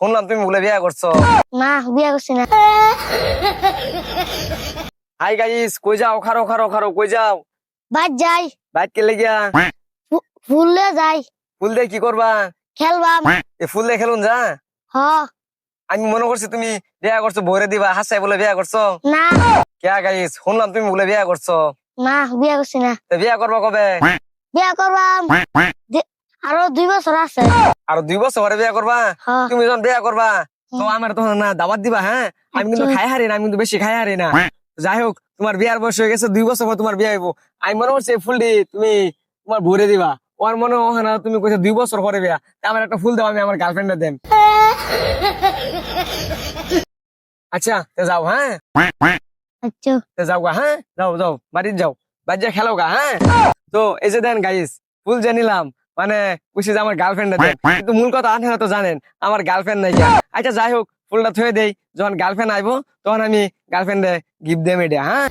শুনলাম তুমি বলে বিয়ে করছো। না বিয়া করছি না। হাই গাইস, কই যাও? খারো খারো খারো, কই যাও? বাদ যাই, বাইক কে লেগিয়া? ফুললে যাই, ফুল দিয়ে কি করবা? খেলবাম। এ ফুল দিয়ে খেলুন যা? হ আমি মনে করছি তুমি বিয়ে করছো, ভরে দিবা হাসাই বলে বিয়ে করছো। না কে গাইস, শুনলাম তুমি বলে বিয়ে করছো। না বিয়া করছি না। তো বিয়ে করবা কবে? বিয়া করবাম, আরো 2 বছর আছে। আর 2 বছর পরে বিয়ে করবা? হ তুমি যখন বিয়ে করবা তো আমার তখন না দাওয়াত দিবা। হ্যাঁ, আমি কিন্তু আচ্ছা। খাই হারি না, আমি কিন্তু বেশি খাই হারি না। যাই হোক, তোমার বিয়ার বয়স হয়ে গেছে, 2 বছর পর তোমার বিয়ে হইব। আমি মনে করছি এই ফুলটি তুমি তোমার ভরে দিবা। ওর মনে হয় না তুমি কইছো 2 বছর পরে বিয়া। তা আমার একটা ফুল দাও, আমি আমার গার্লফ্রেন্ডে দেন। আচ্ছা তো যাও। হ্যাঁ আচ্ছা তো যাও গা। হ্যাঁ যাও যাও, বাড়ি যাও, বাড়ি যা খেলো গা। হ্যাঁ, তো এই যে দেন গাইস, ফুল যে নিলাম মানে বুঝছি যে আমার গার্লফ্রেন্ডে দেন, কিন্তু মূল কথা আপনারা তো জানেন আমার গার্লফ্রেন্ড নাই। আচ্ছা যাই হোক, ফুলটা থুয়ে দেই, যখন গার্লফ্রেন্ড আইবো তখন আমি গার্লফ্রেন্ডে গিফট দেম এটা। হ্যাঁ